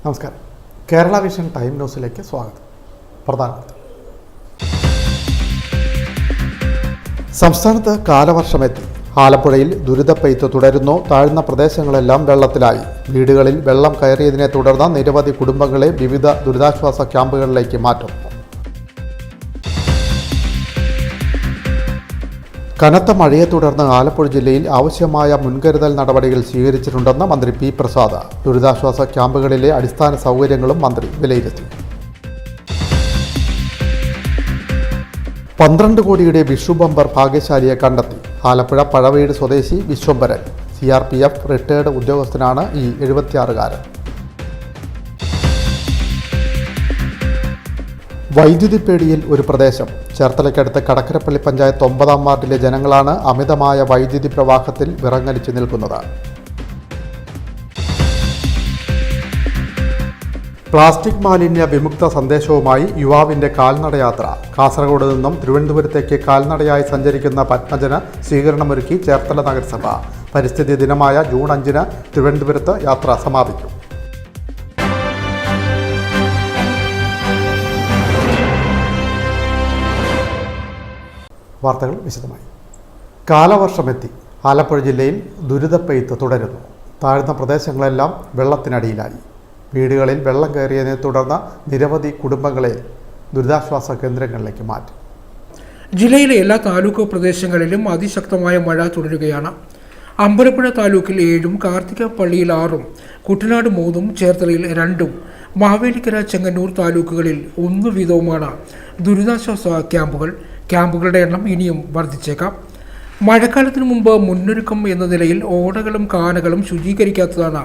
നമസ്കാരം. Kerala vision time ന്യൂസിലേക്ക് സ്വാഗതം. പ്രധാന സംസ്ഥാനത്ത് കാലവർഷമെത്തി. ആലപ്പുഴയിൽ ദുരിതപ്പെയ്ത്ത് തുടരുന്നു. താഴ്ന്ന പ്രദേശങ്ങളെല്ലാം വെള്ളത്തിലായി. വീടുകളിൽ വെള്ളം കയറിയതിനെ തുടർന്ന് നിരവധി കുടുംബങ്ങളെ വിവിധ ദുരിതാശ്വാസ ക്യാമ്പുകളിലേക്ക് മാറ്റും. കനത്ത മഴയെ തുടർന്ന് ആലപ്പുഴ ജില്ലയിൽ ആവശ്യമായ മുൻകരുതൽ നടപടികൾ സ്വീകരിച്ചിട്ടുണ്ടെന്ന് മന്ത്രി പി പ്രസാദ്. ദുരിതാശ്വാസ ക്യാമ്പുകളിലെ അടിസ്ഥാന സൗകര്യങ്ങളും മന്ത്രി വിലയിരുത്തി. 12 കോടിയുടെ വിഷു ബമ്പർ ഭാഗ്യശാലിയെ കണ്ടെത്തി. ആലപ്പുഴ പഴവീട് സ്വദേശി വിശ്വംഭരൻ. CRPF റിട്ടയർഡ് ഉദ്യോഗസ്ഥനാണ് ഈ 76-കാരൻ. വൈദ്യുതി പേടിയിൽ ഒരു പ്രദേശം. ചേർത്തലയ്ക്കടുത്ത് കടക്കരപ്പള്ളി പഞ്ചായത്ത് 9-ാം വാർഡിലെ ജനങ്ങളാണ് അമിതമായ വൈദ്യുതി പ്രവാഹത്തിൽ വിറങ്ങലിച്ചു നിൽക്കുന്നത്. പ്ലാസ്റ്റിക് മാലിന്യ വിമുക്ത സന്ദേശവുമായി യുവാവിന്റെ കാൽനടയാത്ര. കാസർഗോഡ് നിന്നും തിരുവനന്തപുരത്തേക്ക് കാൽനടയായി സഞ്ചരിക്കുന്ന പത്മജന് സ്വീകരണമൊരുക്കി ചേർത്തല നഗരസഭ. പരിസ്ഥിതി ദിനമായ ജൂൺ 5-ന് തിരുവനന്തപുരത്ത് യാത്ര സമാപിക്കും. വാർത്തകൾ വിശദമായി. കാലവർഷമെത്തി. ആലപ്പുഴ ജില്ലയിൽ ദുരിതപ്പെയ്ത്ത് തുടരുന്നു. താഴ്ന്ന പ്രദേശങ്ങളെല്ലാം വെള്ളത്തിനടിയിലായി. വീടുകളിൽ വെള്ളം കയറിയതിനെ തുടർന്ന് നിരവധി കുടുംബങ്ങളെ ദുരിതാശ്വാസ കേന്ദ്രങ്ങളിലേക്ക് മാറ്റി. ജില്ലയിലെ എല്ലാ താലൂക്ക് പ്രദേശങ്ങളിലും അതിശക്തമായ മഴ തുടരുകയാണ്. അമ്പലപ്പുഴ താലൂക്കിൽ 7-ഉം, കാർത്തികപ്പള്ളിയിൽ 6-ഉം, കുട്ടനാട് 3-ഉം, ചേർത്തലയിൽ 2-ഉം, മാവേലിക്കര, ചെങ്ങന്നൂർ താലൂക്കുകളിൽ 1 വീതവുമാണ് ദുരിതാശ്വാസ ക്യാമ്പുകൾ. ക്യാമ്പുകളുടെ എണ്ണം ഇനിയും വർദ്ധിച്ചേക്കാം. മഴക്കാലത്തിനു മുമ്പ് മുന്നൊരുക്കം എന്ന നിലയിൽ ഓടകളും കാനകളും ശുചീകരിക്കാത്തതാണ്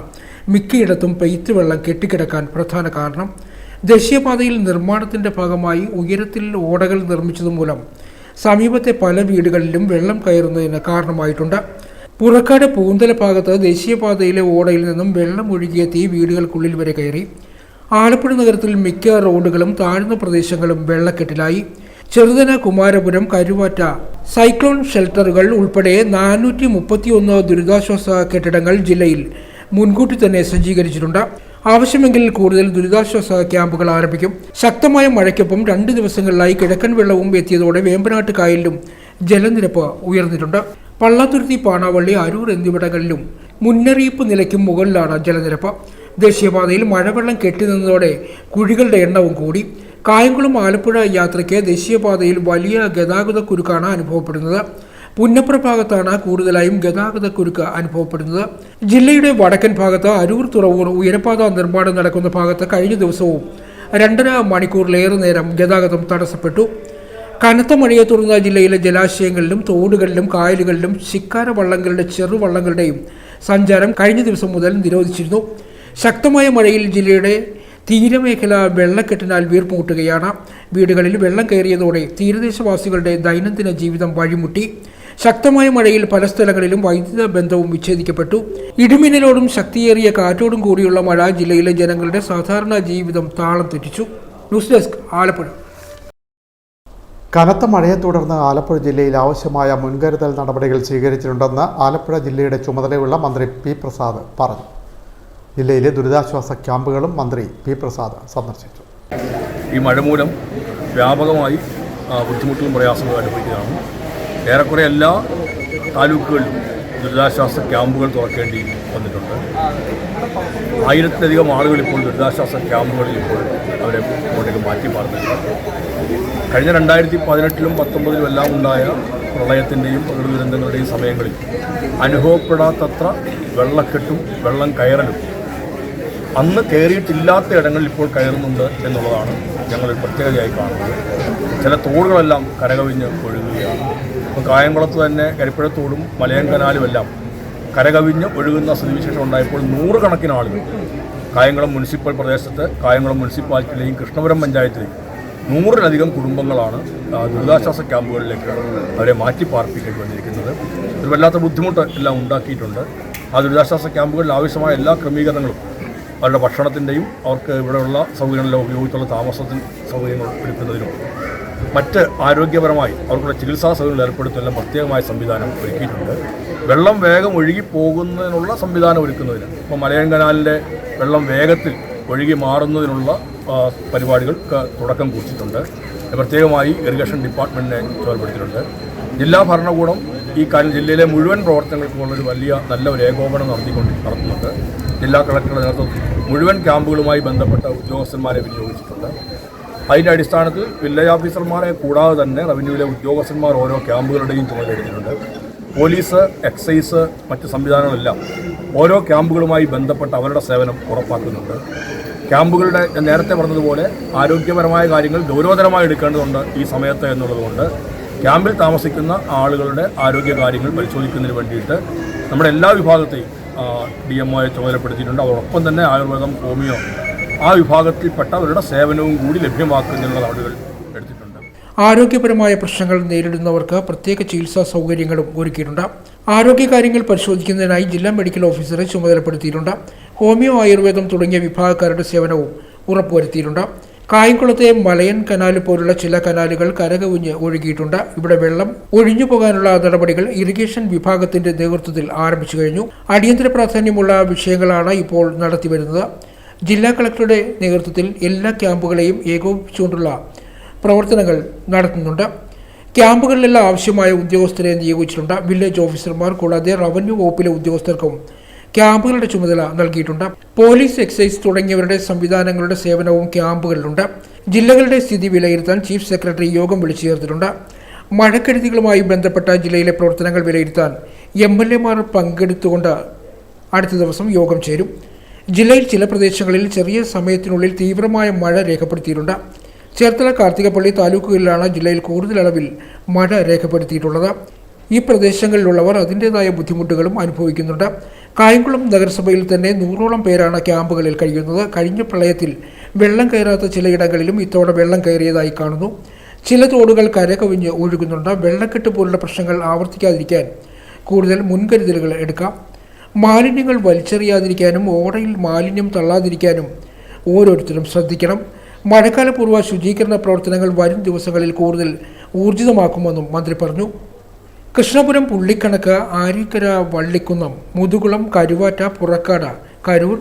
മിക്കയിടത്തും പെയ്ത്ത് വെള്ളം കെട്ടിക്കിടക്കാൻ പ്രധാന കാരണം. ദേശീയപാതയിൽ നിർമ്മാണത്തിന്റെ ഭാഗമായി ഉയരത്തിൽ ഓടകൾ നിർമ്മിച്ചതുമൂലം സമീപത്തെ പല വീടുകളിലും വെള്ളം കയറുന്നതിന് കാരണമായിട്ടുണ്ട്. പുറക്കാട് പൂന്തല ഭാഗത്ത് ദേശീയപാതയിലെ ഓടയിൽ നിന്നും വെള്ളം ഒഴുകിയെത്തി വീടുകൾക്കുള്ളിൽ വരെ കയറി. ആലപ്പുഴ നഗരത്തിൽ മിക്ക റോഡുകളും താഴ്ന്ന പ്രദേശങ്ങളും വെള്ളക്കെട്ടിലായി. ചെറുതന, കുമാരപുരം, കരുവാറ്റ സൈക്ലോൺ ഷെൽട്ടറുകൾ ഉൾപ്പെടെ 431 ദുരിതാശ്വാസ കെട്ടിടങ്ങൾ ജില്ലയിൽ മുൻകൂട്ടി തന്നെ സജ്ജീകരിച്ചിട്ടുണ്ട്. ആവശ്യമെങ്കിൽ കൂടുതൽ ദുരിതാശ്വാസ ക്യാമ്പുകൾ ആരംഭിക്കും. ശക്തമായ മഴയ്ക്കൊപ്പം 2 ദിവസങ്ങളിലായി കിഴക്കൻ വെള്ളവും എത്തിയതോടെ വേമ്പനാട്ട് കായലിലും ജലനിരപ്പ് ഉയർന്നിട്ടുണ്ട്. പള്ളാത്തുരുത്തി, പാണാവള്ളി, അരൂർ എന്നിവിടങ്ങളിലും മുന്നറിയിപ്പ് നിലയ്ക്കും മുകളിലാണ് ജലനിരപ്പ്. ദേശീയപാതയിൽ മഴവെള്ളം കെട്ടിനിന്നതോടെ കുഴികളുടെ എണ്ണവും കൂടി. കായംകുളം ആലപ്പുഴ യാത്രയ്ക്ക് ദേശീയപാതയിൽ വലിയ ഗതാഗതക്കുരുക്കാണ് അനുഭവപ്പെടുന്നത്. പുന്നപ്ര ഭാഗത്താണ് കൂടുതലായും ഗതാഗതക്കുരുക്ക് അനുഭവപ്പെടുന്നത്. ജില്ലയുടെ വടക്കൻ ഭാഗത്ത് അരൂർ തുറവൂർ ഉയരപാത നിർമ്മാണം നടക്കുന്ന ഭാഗത്ത് കഴിഞ്ഞ ദിവസവും 2.5 മണിക്കൂറിലേറെ നേരം ഗതാഗതം തടസ്സപ്പെട്ടു. കനത്ത മഴയെ തുടർന്ന് ജില്ലയിലെ ജലാശയങ്ങളിലും തോടുകളിലും കായലുകളിലും ശിക്കാര വള്ളങ്ങളുടെ ചെറുവള്ളങ്ങളുടെയും സഞ്ചാരം കഴിഞ്ഞ ദിവസം മുതൽ നിരോധിച്ചിരുന്നു. ശക്തമായ മഴയിൽ ജില്ലയുടെ തീരമേഖല വെള്ളക്കെട്ടിനാൽ വീർപ്പുമുട്ടുകയാണ്. വീടുകളിൽ വെള്ളം കയറിയതോടെ തീരദേശവാസികളുടെ ദൈനംദിന ജീവിതം വഴിമുട്ടി. ശക്തമായ മഴയിൽ പല സ്ഥലങ്ങളിലും വൈദ്യുത ബന്ധവും വിച്ഛേദിക്കപ്പെട്ടു. ഇടിമിന്നലോടും ശക്തിയേറിയ കാറ്റോടും കൂടിയുള്ള മഴ ജില്ലയിലെ ജനങ്ങളുടെ സാധാരണ ജീവിതം താളം തെറ്റിച്ചു. News desk, Alappuzha. കനത്ത മഴയെ തുടർന്ന് ആലപ്പുഴ ജില്ലയിൽ ആവശ്യമായ മുൻകരുതൽ നടപടികൾ സ്വീകരിച്ചിട്ടുണ്ടെന്ന് ആലപ്പുഴ ജില്ലയുടെ ചുമതലയുള്ള മന്ത്രി പി പ്രസാദ് പറഞ്ഞു. ജില്ലയിലെ ദുരിതാശ്വാസ ക്യാമ്പുകളും മന്ത്രി പി പ്രസാദ് സന്ദർശിച്ചു. ഈ മഴ മൂലം വ്യാപകമായി ബുദ്ധിമുട്ടും പ്രയാസങ്ങളും അനുഭവിക്കുകയാണ്. ഏറെക്കുറെ എല്ലാ താലൂക്കുകളിലും ദുരിതാശ്വാസ ക്യാമ്പുകൾ തുറക്കേണ്ടി വന്നിട്ടുണ്ട്. 1000-ലധികം ആളുകൾ ഇപ്പോൾ ദുരിതാശ്വാസ ക്യാമ്പുകളിൽ ഇപ്പോൾ അവരെ അങ്ങോട്ടേക്ക് മാറ്റി പാർത്തിട്ടുണ്ട്. കഴിഞ്ഞ 2018-ലും 2019-ലും എല്ലാം ഉണ്ടായ പ്രളയത്തിൻ്റെയും പ്രകൃതി ദുരന്തങ്ങളുടെയും സമയങ്ങളിൽ അനുഭവപ്പെടാത്തത്ര വെള്ളക്കെട്ടും വെള്ളം കയറലും അന്ന് കയറിയിട്ടില്ലാത്ത ഇടങ്ങളിൽ ഇപ്പോൾ കയറുന്നുണ്ട് എന്നുള്ളതാണ് ഞങ്ങൾ പ്രത്യേകതയായി കാണുന്നത്. ചില തോടുകളെല്ലാം കരകവിഞ്ഞ് ഒഴുകുകയാണ്. ഇപ്പോൾ കായംകുളത്ത് തന്നെ കരിപ്പുഴത്തോടും മലയം കനാലുമെല്ലാം കരകവിഞ്ഞ് ഒഴുകുന്ന സ്ഥിതിവിശേഷം ഉണ്ടായപ്പോൾ 100 കണക്കിന് ആളുകൾ കായംകുളം മുനിസിപ്പൽ പ്രദേശത്ത്, കായംകുളം മുനിസിപ്പാലിറ്റിയിലെയും കൃഷ്ണപുരം പഞ്ചായത്തിലെയും 100-ലധികം കുടുംബങ്ങളാണ് ദുരിതാശ്വാസ ക്യാമ്പുകളിലേക്ക് അവരെ മാറ്റി പാർപ്പിക്കേണ്ടി വന്നിരിക്കുന്നത്. ഒരു വല്ലാത്ത ബുദ്ധിമുട്ട് എല്ലാം ഉണ്ടാക്കിയിട്ടുണ്ട്. ആ ദുരിതാശ്വാസ ക്യാമ്പുകളിൽ ആവശ്യമായ എല്ലാ ക്രമീകരണങ്ങളും അവരുടെ ഭക്ഷണത്തിൻ്റെയും അവർക്ക് ഇവിടെയുള്ള സൗകര്യങ്ങളെല്ലാം ഉപയോഗിച്ചുള്ള താമസത്തിന് സൗകര്യങ്ങൾ ഒരുക്കുന്നതിനും മറ്റ് ആരോഗ്യപരമായി അവർക്കുള്ള ചികിത്സാ സൗകര്യങ്ങൾ ഏർപ്പെടുത്തുന്നതിനും പ്രത്യേകമായ സംവിധാനം ഒരുക്കിയിട്ടുണ്ട്. വെള്ളം വേഗം ഒഴുകിപ്പോകുന്നതിനുള്ള സംവിധാനം ഒരുക്കുന്നതിന് ഇപ്പോൾ മലയം കനാലിൻ്റെ വെള്ളം വേഗത്തിൽ ഒഴുകി മാറുന്നതിനുള്ള പരിപാടികൾക്ക് തുടക്കം കുറിച്ചിട്ടുണ്ട്. പ്രത്യേകമായി ഇറിഗേഷൻ ഡിപ്പാർട്ട്മെൻറ്റിനെ ചുമതലപ്പെടുത്തിയിട്ടുണ്ട്. ജില്ലാ ഭരണകൂടം ഈ ജില്ലയിലെ മുഴുവൻ പ്രവർത്തനങ്ങൾക്കുമുള്ളൊരു നല്ല ഒരു ഏകോപനം നടത്തുന്നുണ്ട്. ജില്ലാ കളക്ടറുടെ നേതൃത്വത്തിൽ മുഴുവൻ ക്യാമ്പുകളുമായി ബന്ധപ്പെട്ട ഉദ്യോഗസ്ഥന്മാരെ വിനിയോഗിച്ചിട്ടുണ്ട്. അതിൻ്റെ അടിസ്ഥാനത്തിൽ വില്ലേജ് ഓഫീസർമാരെ കൂടാതെ തന്നെ റവന്യൂവിലെ ഉദ്യോഗസ്ഥന്മാർ ഓരോ ക്യാമ്പുകളുടെയും ചുമതലയെടുത്തിട്ടുണ്ട്. പോലീസ്, എക്സൈസ്, മറ്റ് സംവിധാനങ്ങളെല്ലാം ഓരോ ക്യാമ്പുകളുമായി ബന്ധപ്പെട്ട് അവരുടെ സേവനം ഉറപ്പാക്കുന്നുണ്ട്. ക്യാമ്പുകളുടെ നേരത്തെ പറഞ്ഞതുപോലെ ആരോഗ്യപരമായ കാര്യങ്ങൾ ഗൗരവതരമായി എടുക്കേണ്ടതുണ്ട് ഈ സമയത്ത് എന്നുള്ളതുകൊണ്ട് ക്യാമ്പിൽ താമസിക്കുന്ന ആളുകളുടെ ആരോഗ്യകാര്യങ്ങൾ പരിശോധിക്കുന്നതിന് വേണ്ടിയിട്ട് നമ്മുടെ എല്ലാ വിഭാഗത്തെയും DMOയെ ചുമതലപ്പെടുത്തിയിട്ടുണ്ട്. അതോടൊപ്പം തന്നെ ആയുർവേദം, ഹോമിയോ ആ വിഭാഗത്തിൽപ്പെട്ടവരുടെ സേവനവും കൂടി ലഭ്യമാക്കുന്നതിനുള്ള നടപടികൾ എടുത്തിട്ടുണ്ട്. ആരോഗ്യപരമായ പ്രശ്നങ്ങൾ നേരിടുന്നവർക്ക് പ്രത്യേക ചികിത്സാ സൗകര്യങ്ങളും ഒരുക്കിയിട്ടുണ്ട്. ആരോഗ്യകാര്യങ്ങൾ പരിശോധിക്കുന്നതിനായി ജില്ലാ മെഡിക്കൽ ഓഫീസറെ ചുമതലപ്പെടുത്തിയിട്ടുണ്ട്. ഹോമിയോ, ആയുർവേദം തുടങ്ങിയ വിഭാഗക്കാരുടെ സേവനവും ഉറപ്പുവരുത്തിയിട്ടുണ്ട്. കായംകുളത്തെ മലയൻ കനാൽ പോലുള്ള ചില കനാലുകൾ കരകവിഞ്ഞ് ഒഴുകിയിട്ടുണ്ട്. ഇവിടെ വെള്ളം ഒഴിഞ്ഞു പോകാനുള്ള നടപടികൾ ഇറിഗേഷൻ വിഭാഗത്തിന്റെ നേതൃത്വത്തിൽ ആരംഭിച്ചു കഴിഞ്ഞു. അടിയന്തര പ്രാധാന്യമുള്ള വിഷയങ്ങളാണ് ഇപ്പോൾ നടത്തിവരുന്നത്. ജില്ലാ കളക്ടറുടെ നേതൃത്വത്തിൽ എല്ലാ ക്യാമ്പുകളെയും ഏകോപിപ്പിച്ചുകൊണ്ടുള്ള പ്രവർത്തനങ്ങൾ നടത്തുന്നുണ്ട്. ക്യാമ്പുകളിലെല്ലാം ആവശ്യമായ ഉദ്യോഗസ്ഥരെ നിയോഗിച്ചിട്ടുണ്ട്. വില്ലേജ് ഓഫീസർമാർ കൂടാതെ റവന്യൂ വകുപ്പിലെ ഉദ്യോഗസ്ഥർക്കും ക്യാമ്പുകളുടെ ചുമതല നൽകിയിട്ടുണ്ട്. പോലീസ്, എക്സൈസ് തുടങ്ങിയവരുടെ സംവിധാനങ്ങളുടെ സേവനവും ക്യാമ്പുകളിലുണ്ട്. ജില്ലകളുടെ സ്ഥിതി വിലയിരുത്താൻ ചീഫ് സെക്രട്ടറി യോഗം വിളിച്ചു ചേർത്തിട്ടുണ്ട്. മഴക്കെടുതികളുമായി ബന്ധപ്പെട്ട ജില്ലയിലെ പ്രവർത്തനങ്ങൾ വിലയിരുത്താൻ MLAമാർ പങ്കെടുത്തുകൊണ്ട് അടുത്ത ദിവസം യോഗം ചേരും. ജില്ലയിൽ ചില പ്രദേശങ്ങളിൽ ചെറിയ സമയത്തിനുള്ളിൽ തീവ്രമായ മഴ രേഖപ്പെടുത്തിയിട്ടുണ്ട്. ചേർത്തല, കാർത്തികപ്പള്ളി താലൂക്കുകളിലാണ് ജില്ലയിൽ കൂടുതൽ അളവിൽ മഴ രേഖപ്പെടുത്തിയിട്ടുള്ളത്. ഈ പ്രദേശങ്ങളിലുള്ളവർ അതിൻ്റേതായ ബുദ്ധിമുട്ടുകളും അനുഭവിക്കുന്നുണ്ട്. കായംകുളം നഗരസഭയിൽ തന്നെ 100ഓളം പേരാണ് ക്യാമ്പുകളിൽ കഴിയുന്നത്. കഴിഞ്ഞ പ്രളയത്തിൽ വെള്ളം കയറാത്ത ചിലയിടങ്ങളിലും ഇത്തവണ വെള്ളം കയറിയതായി കാണുന്നു. ചില തോടുകൾ കരകവിഞ്ഞ് ഒഴുകുന്നുണ്ട്. വെള്ളക്കെട്ട് പോലുള്ള പ്രശ്നങ്ങൾ ആവർത്തിക്കാതിരിക്കാൻ കൂടുതൽ മുൻകരുതലുകൾ എടുക്കാം. മാലിന്യങ്ങൾ വലിച്ചെറിയാതിരിക്കാനും ഓടയിൽ മാലിന്യം തള്ളാതിരിക്കാനും ഓരോരുത്തരും ശ്രദ്ധിക്കണം. മഴക്കാലപൂർവ്വ ശുചീകരണ പ്രവർത്തനങ്ങൾ വരും ദിവസങ്ങളിൽ കൂടുതൽ ഊർജിതമാക്കുമെന്നും മന്ത്രി പറഞ്ഞു. കൃഷ്ണപുരം, പുള്ളിക്കണക്ക്, ആരിക്കര, വള്ളിക്കുന്നം, മുതുകുളം, കരുവാറ്റ, പുറക്കാട്, കരൂർ,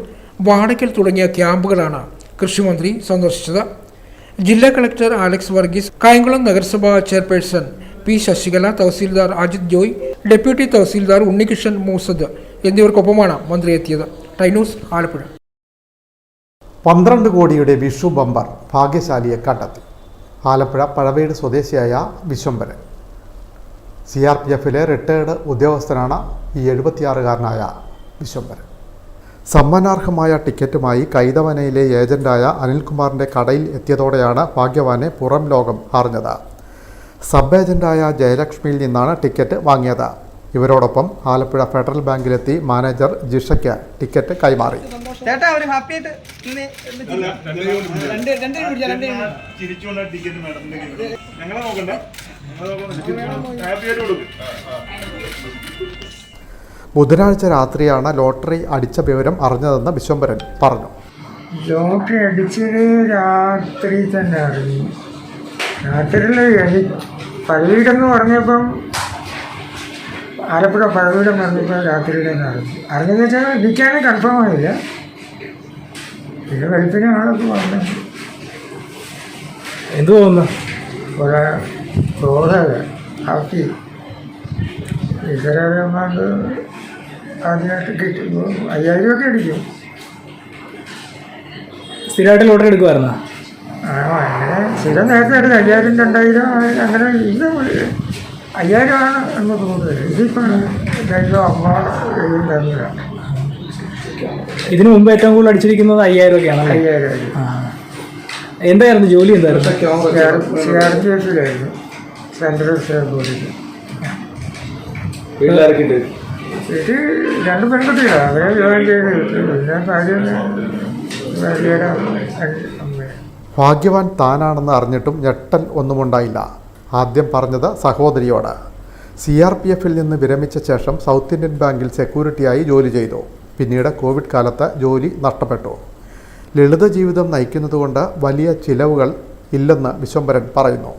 വാടക്കൽ തുടങ്ങിയ ക്യാമ്പുകളാണ് കൃഷിമന്ത്രി സന്ദർശിച്ചത്. ജില്ലാ കളക്ടർ അലക്സ് വർഗീസ്, കായംകുളം നഗരസഭാ chairperson P. Sasikala, tahsildar Ajith Joy, deputy tahsildar Unnikrishnan Moosad എന്നിവർക്കൊപ്പമാണ് മന്ത്രി എത്തിയത്. ടൈനൂസ്, ആലപ്പുഴ. 12 കോടിയുടെ വിഷു ബമ്പർ ഭാഗ്യശാലിയെ കണ്ടെത്തി. ആലപ്പുഴ പഴവേട് സ്വദേശിയായ വിശ്വംഭരൻ. CRPFിലെ റിട്ടയേർഡ് ഉദ്യോഗസ്ഥനാണ് ഈ 76-കാരനായ വിശ്വംഭരൻ. സമ്മാനാർഹമായ ടിക്കറ്റുമായി കൈതവനയിലെ ഏജന്റായ അനിൽകുമാറിൻ്റെ കടയിൽ എത്തിയതോടെയാണ് ഭാഗ്യവാനെ പുറം ലോകം അറിഞ്ഞത്. സബ് ഏജന്റായ ജയലക്ഷ്മിയിൽ നിന്നാണ് ടിക്കറ്റ് വാങ്ങിയത്. ഇവരോടൊപ്പം ആലപ്പുഴ ഫെഡറൽ ബാങ്കിലെത്തി മാനേജർ ജിഷയ്ക്ക് ടിക്കറ്റ് കൈമാറി. ബുധനാഴ്ച രാത്രിയാണ് ലോട്ടറി അടിച്ച വിവരം അറിഞ്ഞതെന്ന് വിശ്വംഭരൻ പറഞ്ഞു. ലോട്ടറി അടിച്ചത് രാത്രി തന്നെ അറിഞ്ഞു. രാത്രിയിൽ പഴവീടെന്ന് പറഞ്ഞപ്പം ആലപ്പുഴ പഴവീടം പറഞ്ഞപ്പോൾ രാത്രിയിൽ തന്നെ അറിഞ്ഞെന്ന് വെച്ചാൽ എനിക്കാണ് കൺഫേം ആയില്ല. പിന്നെ വെളുപ്പിന് ആളൊക്കെ വന്നു. എന്ത് തോന്നുന്നു? ഒരു ക്രോധക ആക്കി ഇതരമാണ്ട് ആദ്യമായിട്ട് കിട്ടുമ്പോൾ 5000 ഒക്കെ അടിക്കും. സ്ഥിരമായിട്ട് ലോട്ടറി എടുക്കുമായിരുന്നോ? അങ്ങനെ സ്ഥിരം നേരത്തെ എടുത്ത് 5000, 2000 അങ്ങനെ. ഇത് 5000 ആണ് നമുക്ക് കൂടുതൽ. ഇതിപ്പോൾ 2 അമ്മ തന്നതാണ്. ഇതിനു മുമ്പ് ഏറ്റവും കൂടുതൽ അടിച്ചിരിക്കുന്നത് 5000 ഒക്കെയാണ്. 5000. എന്തായിരുന്നു ജോലി? എന്തായിരുന്നു? CRPFിലായിരുന്നു, സെൻട്രൽ സ്റ്റേറ്റ് ബോർഡിൽ. വീട്ടിൽ 2 പെൺകുട്ടികളാണ്. അവരെ ജോയിൻ ചെയ്ത് പിന്നെ കാര്യം വലിയുടെ അമ്മ. ഭാഗ്യവാൻ താനാണെന്ന് അറിഞ്ഞിട്ടും ഞെട്ടൽ ഒന്നുമുണ്ടായില്ല. ആദ്യം പറഞ്ഞത് സഹോദരിയോട്. CRPFിൽ നിന്ന് വിരമിച്ച ശേഷം സൗത്ത് ഇന്ത്യൻ ബാങ്കിൽ സെക്യൂരിറ്റിയായി ജോലി ചെയ്തു. പിന്നീട് കോവിഡ് കാലത്ത് ജോലി നഷ്ടപ്പെട്ടു. ലളിത ജീവിതം നയിക്കുന്നതുകൊണ്ട് വലിയ ചിലവുകൾ ഇല്ലെന്ന് വിശ്വംഭരൻ പറയുന്നു.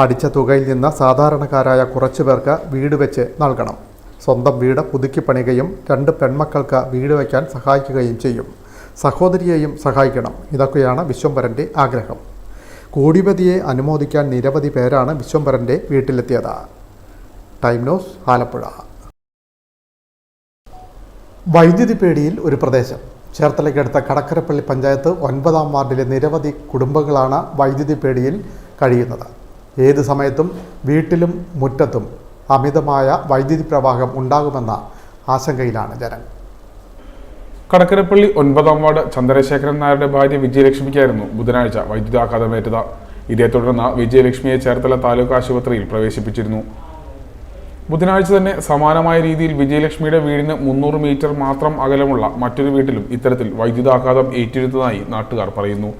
അടിച്ച തുകയിൽ നിന്ന് സാധാരണക്കാരായ കുറച്ചു പേർക്ക് വീട് വെച്ച് നൽകണം. സ്വന്തം വീട് പുതുക്കി പണിയുകയും 2 പെൺമക്കൾക്ക് വീട് വയ്ക്കാൻ സഹായിക്കുകയും ചെയ്യും. സഹോദരിയെയും സഹായിക്കണം. ഇതൊക്കെയാണ് വിശ്വംഭരൻ്റെ ആഗ്രഹം. കോടിപതിയെ അനുമോദിക്കാൻ നിരവധി പേരാണ് വിശ്വംഭരൻ്റെ വീട്ടിലെത്തിയത്. Time News Alappuzha. വൈദ്യുതി പേടിയിൽ ഒരു പ്രദേശം. ചേർത്തലയ്ക്കടുത്ത കടക്കരപ്പള്ളി പഞ്ചായത്ത് 9-ാം വാർഡിലെ നിരവധി കുടുംബങ്ങളാണ് വൈദ്യുതി പേടിയിൽ കഴിയുന്നത്. ഏത് സമയത്തും വീട്ടിലും മുറ്റത്തും അമിതമായ വൈദ്യുതി പ്രവാഹം ഉണ്ടാകുമെന്ന ആശങ്കയിലാണ് ജനങ്ങൾ. കടക്കരപ്പള്ളി 9-ാം വാർഡ് ചന്ദ്രശേഖരൻ നായരുടെ ഭാര്യ വിജയലക്ഷ്മിക്കായിരുന്നു ബുധനാഴ്ച വൈദ്യുതാഘാതമേറ്റത്. ഇതേ തുടർന്ന് വിജയലക്ഷ്മിയെ ചേർത്തല താലൂക്ക് ആശുപത്രിയിൽ പ്രവേശിപ്പിച്ചിരുന്നു. ബുധനാഴ്ച തന്നെ സമാനമായ രീതിയിൽ വിജയലക്ഷ്മിയുടെ വീടിന് 300 മീറ്റർ മാത്രം അകലമുള്ള മറ്റൊരു വീട്ടിലും ഇത്തരത്തിൽ വൈദ്യുതാഘാതം ഏറ്റിരുന്നതായി നാട്ടുകാർ പറയുന്നു.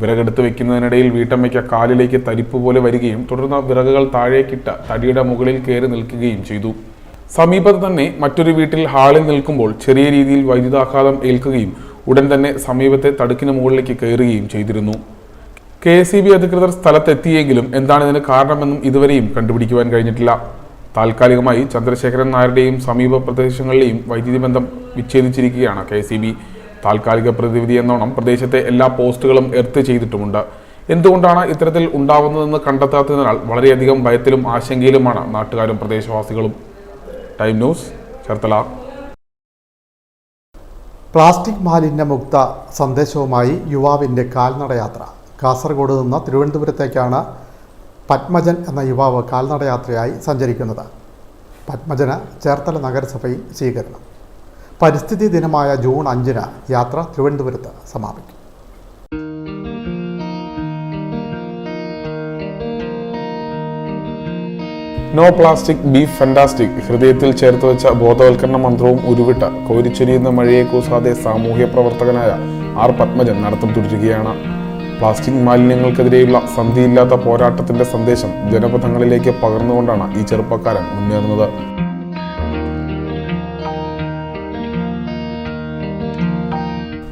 വിറകെടുത്ത് വെക്കുന്നതിനിടയിൽ വീട്ടമ്മയ്ക്ക് കാലിലേക്ക് തരിപ്പ് പോലെ വരികയും തുടർന്ന് വിറകുകൾ താഴേക്കിട്ട് തടിയുടെ മുകളിൽ കയറി നിൽക്കുകയും ചെയ്തു. സമീപത്ത് തന്നെ മറ്റൊരു വീട്ടിൽ ഹാളിൽ നിൽക്കുമ്പോൾ ചെറിയ രീതിയിൽ വൈദ്യുതാഘാതം ഏൽക്കുകയും ഉടൻ തന്നെ സമീപത്തെ തടുക്കിന് മുകളിലേക്ക് കയറുകയും ചെയ്തിരുന്നു. KSEB അധികൃതർ സ്ഥലത്തെത്തിയെങ്കിലും എന്താണ് ഇതിന് കാരണമെന്നും ഇതുവരെയും കണ്ടുപിടിക്കുവാൻ കഴിഞ്ഞിട്ടില്ല. താൽക്കാലികമായി ചന്ദ്രശേഖരൻ നായരുടെയും സമീപ പ്രദേശങ്ങളിലെയും വൈദ്യുതി ബന്ധം വിച്ഛേദിച്ചിരിക്കുകയാണ് KSEB. താൽക്കാലിക പ്രതിവിധി എന്നോണം പ്രദേശത്തെ എല്ലാ പോസ്റ്റുകളും എർത്ത് ചെയ്തിട്ടുമുണ്ട്. എന്തുകൊണ്ടാണ് ഇത്തരത്തിൽ ഉണ്ടാവുന്നതെന്ന് കണ്ടെത്താത്തതിനാൽ വളരെയധികം ഭയത്തിലും ആശങ്കയിലുമാണ് നാട്ടുകാരും പ്രദേശവാസികളും. Time News Cherthala. പ്ലാസ്റ്റിക് മാലിന്യമുക്ത സന്ദേശവുമായി യുവാവിൻ്റെ കാൽനടയാത്ര. കാസർഗോഡ് നിന്ന് തിരുവനന്തപുരത്തേക്കാണ് പത്മജൻ എന്ന യുവാവ് കാൽനടയാത്രയായി സഞ്ചരിക്കുന്നത്. പത്മജന് ചേർത്തല നഗരസഭയിൽ സ്വീകരണം. പരിസ്ഥിതി ദിനമായ ജൂൺ 5-ന് യാത്ര തിരുവനന്തപുരത്ത് സമാപിക്കും. നോ പ്ലാസ്റ്റിക് ബി ഫാന്റാസ്റ്റിക് ഹൃദയത്തിൽ ചേർത്ത് വെച്ച ബോധവൽക്കരണ മന്ത്രവും ഉരുവിട്ട് കോരിച്ചൊരിയുന്ന മഴയെ കൂസാതെ സാമൂഹ്യ പ്രവർത്തകനായ ആർ പത്മജൻ നടത്തം തുടരുകയാണ്. പ്ലാസ്റ്റിക് മാലിന്യങ്ങൾക്കെതിരെയുള്ള സന്ധിയില്ലാത്ത പോരാട്ടത്തിന്റെ സന്ദേശം ജനപഥങ്ങളിലേക്ക് പകർന്നുകൊണ്ടാണ് ഈ ചെറുപ്പക്കാരൻ മുന്നേറുന്നത്.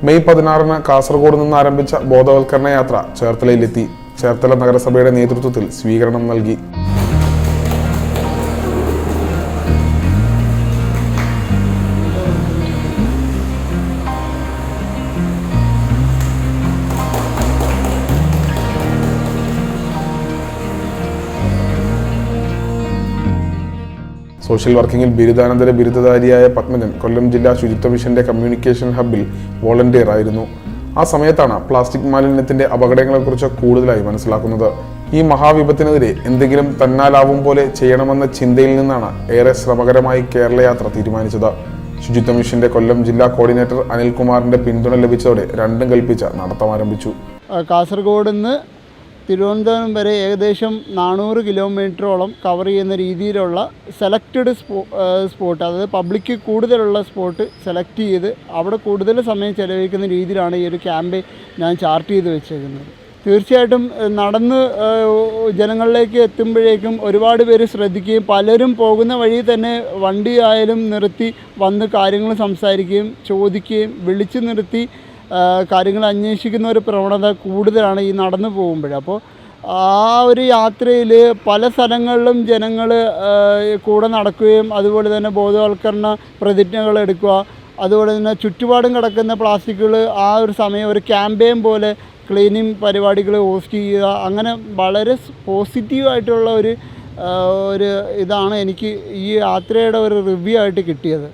മെയ് 16-ന് കാസർഗോഡ് നിന്ന് ആരംഭിച്ച ബോധവൽക്കരണ യാത്ര ചേർത്തലയിലെത്തി. ചേർത്തല നഗരസഭയുടെ നേതൃത്വത്തിൽ സ്വീകരണം നൽകി. സോഷ്യൽ വർക്കിംഗിൽ ബിരുദാനന്തര ബിരുദധാരിയായ പത്മജൻ കൊല്ലം ജില്ലാ ശുചിത്വ മിഷന്റെ കമ്മ്യൂണിക്കേഷൻ ഹബ്ബിൽ വോളണ്ടിയർ ആയിരുന്നു. ആ സമയത്താണ് പ്ലാസ്റ്റിക് മാലിന്യത്തിന്റെ അപകടങ്ങളെക്കുറിച്ച് കൂടുതലായി മനസ്സിലാക്കുന്നത്. ഈ മഹാവിപത്തിനെതിരെ എന്തെങ്കിലും തന്നാലാവും പോലെ ചെയ്യണമെന്ന ചിന്തയിൽ നിന്നാണ് ഏറെ ശ്രമകരമായി കേരളയാത്ര തീരുമാനിച്ചത്. ശുചിത്വ മിഷന്റെ കൊല്ലം ജില്ലാ കോർഡിനേറ്റർ അനിൽകുമാറിന്റെ പിന്തുണ ലഭിച്ചതോടെ രണ്ടും കൽപ്പിച്ച് നടത്തം ആരംഭിച്ചു. കാസർഗോഡ് നിന്ന് തിരുവനന്തപുരം വരെ ഏകദേശം 400 കിലോമീറ്ററോളം കവർ ചെയ്യുന്ന രീതിയിലുള്ള സെലക്റ്റഡ് സ്പോട്ട്, അതായത് പബ്ലിക്ക് കൂടുതലുള്ള സ്പോട്ട് സെലക്ട് ചെയ്ത് അവിടെ കൂടുതൽ സമയം ചെലവഴിക്കുന്ന രീതിയിലാണ് ഈ ഒരു ക്യാമ്പ് ഞാൻ ചാർട്ട് ചെയ്ത് വെച്ചേക്കുന്നത്. തീർച്ചയായിട്ടും നടന്ന് ജനങ്ങളിലേക്ക് എത്തുമ്പോഴേക്കും ഒരുപാട് പേര് ശ്രദ്ധിക്കുകയും പലരും പോകുന്ന വഴി തന്നെ വണ്ടി ആയാലും നിർത്തി വന്ന് കാര്യങ്ങൾ സംസാരിക്കുകയും ചോദിക്കുകയും വിളിച്ചു നിർത്തി കാര്യങ്ങൾ അന്വേഷിക്കുന്ന ഒരു പ്രവണത കൂടുതലാണ് ഈ നടന്നു പോകുമ്പോൾ. അപ്പോൾ ആ ഒരു യാത്രയിൽ പല സ്ഥലങ്ങളിലും ജനങ്ങൾ കൂടെ നടക്കുകയും അതുപോലെ തന്നെ ബോധവൽക്കരണ പ്രതിജ്ഞകൾ എടുക്കുക, അതുപോലെ തന്നെ ചുറ്റുപാടും കിടക്കുന്ന പ്ലാസ്റ്റിക്കുകൾ ആ ഒരു സമയം ഒരു ക്യാമ്പയിൻ പോലെ ക്ലീനിങ് പരിപാടികൾ ഹോസ്റ്റ് ചെയ്യുക, അങ്ങനെ വളരെ പോസിറ്റീവായിട്ടുള്ള ഒരു ഇതാണ് എനിക്ക് ഈ യാത്രയുടെ ഒരു റിവ്യൂ ആയിട്ട് കിട്ടിയത്.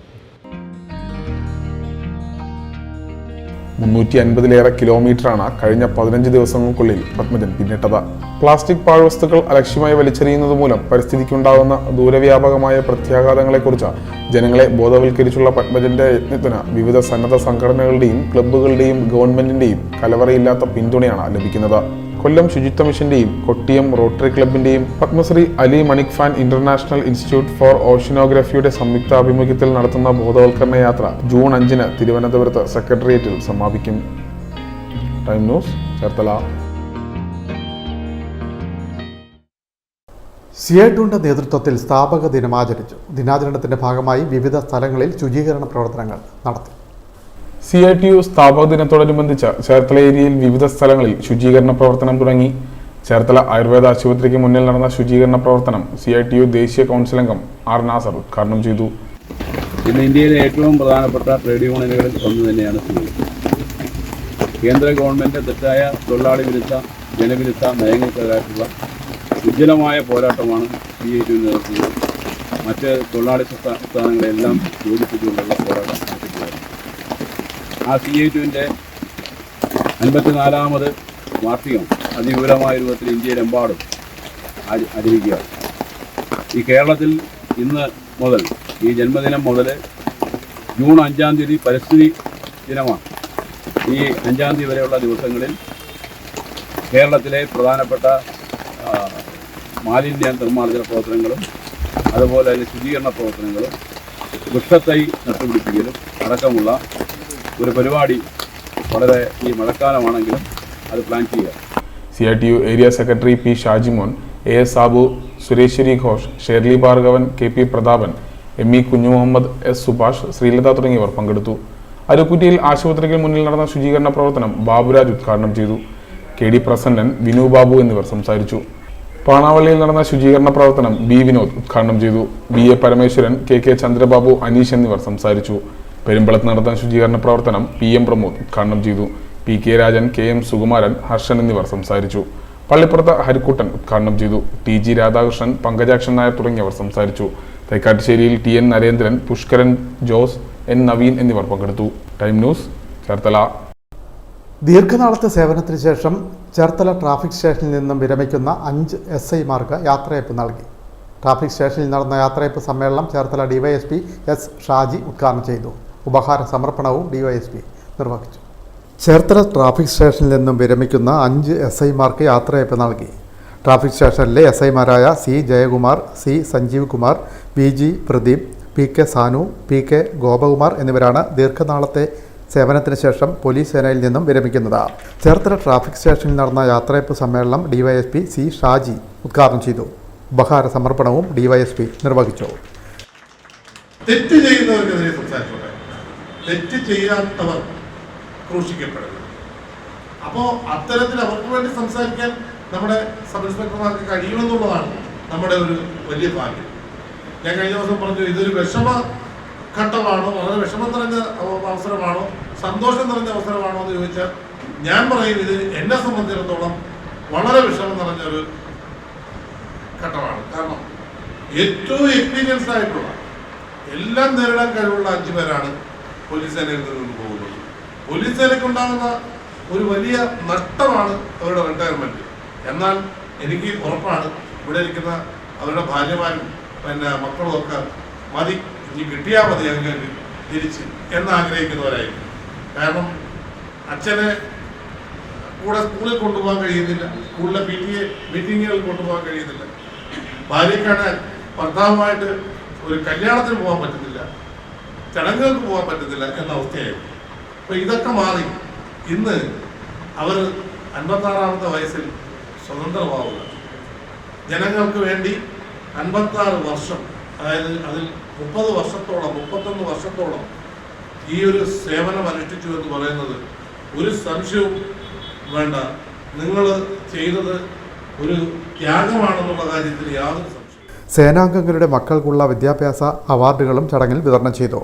350-ലേറെ കിലോമീറ്ററാണ് കഴിഞ്ഞ 15 ദിവസങ്ങൾക്കുള്ളിൽ പത്മജൻ പിന്നിട്ടത്. പ്ലാസ്റ്റിക് പാഴ്വസ്തുക്കൾ അലക്ഷ്യമായി വലിച്ചെറിയുന്നത് മൂലം പരിസ്ഥിതിക്കുണ്ടാകുന്ന ദൂരവ്യാപകമായ പ്രത്യാഘാതങ്ങളെക്കുറിച്ച് ജനങ്ങളെ ബോധവൽക്കരിച്ചുള്ള പത്മജന്റെ യത്നത്തിന് വിവിധ സന്നദ്ധ സംഘടനകളുടെയും ക്ലബ്ബുകളുടെയും ഗവൺമെന്റിന്റെയും കലവറയില്ലാത്ത പിന്തുണയാണ് ലഭിക്കുന്നത്. കൊല്ലം ശുചിത്വ മിഷന്റെയും കൊട്ടിയം റോട്ടറി ക്ലബിന്റെയും Padmashri Ali Manik Khan international institute for ഓഷ്യനോഗ്രഫിയുടെ സംയുക്താഭിമുഖ്യത്തിൽ നടത്തുന്ന ബോധവൽക്കരണ യാത്ര ജൂൺ 5-ന് തിരുവനന്തപുരത്ത് സെക്രട്ടേറിയറ്റിൽ സമാപിക്കും. Time News Cherthala. സിഐടിയുടെ നേതൃത്വത്തിൽ സ്ഥാപക ദിനം ആചരിച്ചു. ദിനാചരണത്തിന്റെ ഭാഗമായി വിവിധ സ്ഥലങ്ങളിൽ ശുചീകരണ പ്രവർത്തനങ്ങൾ നടത്തി. CITU സ്ഥാപക ദിനത്തോടനുബന്ധിച്ച് ചേർത്തല ഏരിയയിൽ വിവിധ സ്ഥലങ്ങളിൽ ശുചീകരണ പ്രവർത്തനം തുടങ്ങി. ചേർത്തല ആയുർവേദ ആശുപത്രിക്ക് മുന്നിൽ നടന്ന ശുചീകരണ പ്രവർത്തനം CITU ദേശീയ കൗൺസിൽ അംഗം ആർ നാസർ ഉദ്ഘാടനം ചെയ്തു. ഇന്ന് ഇന്ത്യയിലെ ഏറ്റവും പ്രധാനപ്പെട്ട ട്രേഡ് യൂണിയനുകളിൽ ഒന്ന് തന്നെയാണ് കേന്ദ്ര ഗവൺമെൻറ് തെറ്റായ തൊഴിലാളി വിരുദ്ധ ജനവിരുദ്ധ നയങ്ങൾക്കെതിരായിട്ടുള്ള ഉജ്ജ്വലമായ പോരാട്ടമാണ് CITU നേതൃത്വത്തിൽ മറ്റ് തൊഴിലാളി പ്രസ്ഥാനങ്ങളെല്ലാം യോജിപ്പിച്ചുകൊണ്ടുള്ള പോരാട്ടം നടത്തിയിട്ടുണ്ടായിരുന്നു. ആ CITUവിൻ്റെ 54ാമത് വാർഷികം അതിവിപുലമായ രൂപത്തിൽ ഇന്ത്യയിലെമ്പാടും ആചരിക്കുകയാണ്. ഈ കേരളത്തിൽ ഇന്ന് മുതൽ ഈ ജന്മദിനം മുതൽ ജൂൺ 5-ാം തീയതി പരിസ്ഥിതി ദിനമാണ്. ഈ 5-ാം തീയതി വരെയുള്ള ദിവസങ്ങളിൽ കേരളത്തിലെ പ്രധാനപ്പെട്ട മാലിന്യ നിർമ്മാർജ്ജന പ്രവർത്തനങ്ങളും അതുപോലെ തന്നെ ശുചീകരണ പ്രവർത്തനങ്ങളും വൃക്ഷത്തൈ നട്ടുപിടിപ്പിക്കലും അടക്കമുള്ള ഒരു പരിപാടി വളരെ ഈ മഴക്കാലമാണെങ്കിലും അത് പ്ലാൻ ചെയ്യുക. CITU area secretary P. Shajimon, AS Sabu, Sureshwari Ghosh, Shirley Bhargavan, KP Prathapan, ME Kunjumuhammad, S. Subhash, Sreelatha തുടങ്ങിയവർ പങ്കെടുത്തു. അരുക്കുറ്റിയിൽ ആശുപത്രിക്ക് മുന്നിൽ നടന്ന ശുചീകരണ പ്രവർത്തനം ബാബുരാജ് ഉദ്ഘാടനം ചെയ്തു. KD പ്രസന്നൻ, വിനു ബാബു എന്നിവർ സംസാരിച്ചു. പാണാവള്ളിയിൽ നടന്ന ശുചീകരണ പ്രവർത്തനം B. വിനോദ് ഉദ്ഘാടനം ചെയ്തു. BA പരമേശ്വരൻ, KK ചന്ദ്രബാബു, അനീഷ് എന്നിവർ സംസാരിച്ചു. പെരുമ്പളത്ത് നടന്ന ശുചീകരണ പ്രവർത്തനം PM പ്രമോദ് ഉദ്ഘാടനം ചെയ്തു. PK രാജൻ, KM സുകുമാരൻ, ഹർഷൻ എന്നിവർ സംസാരിച്ചു. പള്ളിപ്പുറത്ത് ഹരിക്കുട്ടൻ ഉദ്ഘാടനം ചെയ്തു. TG രാധാകൃഷ്ണൻ, പങ്കജാക്ഷൻ നായർ തുടങ്ങിയവർ സംസാരിച്ചു. തൈക്കാട്ടുശ്ശേരിയിൽ TN നരേന്ദ്രൻ, പുഷ്കരൻ ജോസ്, N. നവീൻ എന്നിവർ പങ്കെടുത്തു. Time News, Cherthala. ദീർഘനാളത്തെ സേവനത്തിന് ശേഷം ചേർത്തല ട്രാഫിക് സ്റ്റേഷനിൽ നിന്നും വിരമിക്കുന്ന 5 SIമാർക്ക് യാത്രയയപ്പ് നൽകി. ട്രാഫിക് സ്റ്റേഷനിൽ നടന്ന യാത്രയയപ്പ് സമ്മേളനം ചേർത്തല DYSP S. ഷാജി ഉദ്ഘാടനം ചെയ്തു. ഉപഹാര സമർപ്പണവും DYSP നിർവഹിച്ചു. ചേർത്തല ട്രാഫിക് സ്റ്റേഷനിൽ നിന്നും വിരമിക്കുന്ന 5 SIമാർക്ക് യാത്രയയപ്പ് നൽകി. ട്രാഫിക് സ്റ്റേഷനിലെ SIമാരായ C. Jayakumar, C. Sanjeev Kumar, VG Pradeep, PK Sanu, PK Gopakumar എന്നിവരാണ് ദീർഘനാളത്തെ സേവനത്തിന് ശേഷം പോലീസ് സേനയിൽ നിന്നും വിരമിക്കുന്നത്. ചേർത്തല ട്രാഫിക് സ്റ്റേഷനിൽ നടന്ന യാത്രയയപ്പ് സമ്മേളനം DYSP C. ഷാജി ഉദ്ഘാടനം ചെയ്തു. ഉപഹാര സമർപ്പണവും DYSP നിർവഹിച്ചു. തെറ്റ് ചെയ്യുന്നവർക്കെതിരെ സംസാരിച്ചോട്ടെ, തെറ്റ് ചെയ്യാത്തവർ ക്രൂശിക്കപ്പെടുന്നു. അപ്പോൾ അത്തരത്തിൽ അവർക്ക് വേണ്ടി സംസാരിക്കാൻ നമ്മുടെ സബ് ഇൻസ്പെക്ടർമാർക്ക് കഴിയുമെന്നുള്ളതാണ് നമ്മുടെ ഒരു വലിയ ഭാഗ്യം. ഞാൻ കഴിഞ്ഞ ദിവസം പറഞ്ഞു, ഇതൊരു വിഷമ ഘട്ടമാണോ, വളരെ വിഷമം നിറഞ്ഞ അവസരമാണോ, സന്തോഷം നിറഞ്ഞ അവസരമാണോ എന്ന് ചോദിച്ചാൽ ഞാൻ പറയും ഇത് എന്നെ സംബന്ധിച്ചിടത്തോളം വളരെ വിഷമം നിറഞ്ഞൊരു ഘട്ടമാണ്. കാരണം ഏറ്റവും എക്സ്പീരിയൻസ്ഡ് ആയിട്ടുള്ള എല്ലാം നേരിടാൻ കഴിവുള്ള 5 പേരാണ് പോലീസ് സേനയിൽ നിന്ന് പോകുന്നത്. പോലീസ് സേനയ്ക്ക് ഉണ്ടാകുന്ന ഒരു വലിയ നഷ്ടമാണ് അവരുടെ റിട്ടയർമെന്റ്. എന്നാൽ എനിക്ക് ഉറപ്പാണ് ഇവിടെ ഇരിക്കുന്ന അവരുടെ ഭാര്യമാരും മക്കളും ഒക്കെ മതി, ഇനി കിട്ടിയാൽ മതി ഞങ്ങൾക്ക് തിരിച്ച് എന്നാഗ്രഹിക്കുന്നവരായിരിക്കും. കാരണം അച്ഛനെ കൂടെ സ്കൂളിൽ കൊണ്ടുപോകാൻ കഴിയുന്നില്ല, സ്കൂളിലെ PTA മീറ്റിങ്ങുകളിൽ കൊണ്ടുപോകാൻ കഴിയുന്നില്ല, ഭാര്യയ്ക്കാണ് ഭർത്താവുമായിട്ട് ഒരു കല്യാണത്തിന് പോകാൻ പറ്റുന്നില്ല, ചടങ്ങുകൾക്ക് പോകാൻ പറ്റുന്നില്ല എന്ന അവസ്ഥയായിരുന്നു. അപ്പോൾ ഇതൊക്കെ മാറി ഇന്ന് അവർ 56ാമത്തെ വയസ്സിൽ സ്വതന്ത്രമാവുക, ജനങ്ങൾക്ക് വേണ്ടി 56 വർഷം, അതായത് അതിൽ 30 വർഷത്തോളം 31 വർഷത്തോളം ഈ ഒരു സേവനം അനുഷ്ഠിച്ചു എന്ന് പറയുന്നത് ഒരു സംശയവും വേണ്ട. നിങ്ങൾ ചെയ്തത് ഒരു ത്യാഗമാണെന്നുള്ള കാര്യത്തിൽ യാതൊരു സംശയവും. സേനാംഗങ്ങളുടെ മക്കൾക്കുള്ള വിദ്യാഭ്യാസ അവാർഡുകളും ചടങ്ങിൽ വിതരണം ചെയ്തു.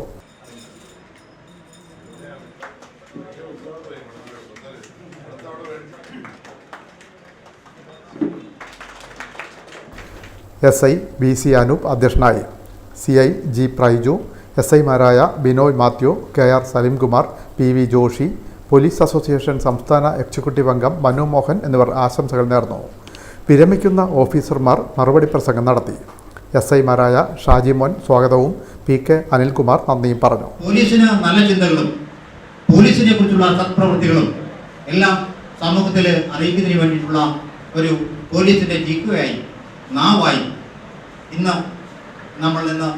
SI BC അനൂപ് അധ്യക്ഷനായി. CI G പ്രൈജു, SIമാരായ Binoy Mathew, KR Salimkumar, PV Joshi, police association സംസ്ഥാന എക്സിക്യൂട്ടീവ് അംഗം മനു മോഹൻ എന്നിവർ ആശംസകൾ നേർന്നു. വിരമിക്കുന്ന ഓഫീസർമാർ മറുപടി പ്രസംഗം നടത്തി. SIമാരായ ഷാജിമോൻ സ്വാഗതവും PK അനിൽകുമാർ നന്ദിയും പറഞ്ഞു. പോലീസിന് നല്ല ചിന്തകളും പോലീസിനെ കുറിച്ചുള്ള സത്പ്രവൃത്തികളും എല്ലാം സമൂഹത്തിൽ അറിയിക്കുന്നതിന് വേണ്ടിയിട്ടുള്ള ഒരു പോലീസിന്റെ ജിക്കുവായി നാവായി ഇന്ന് നമ്മൾ നിന്ന്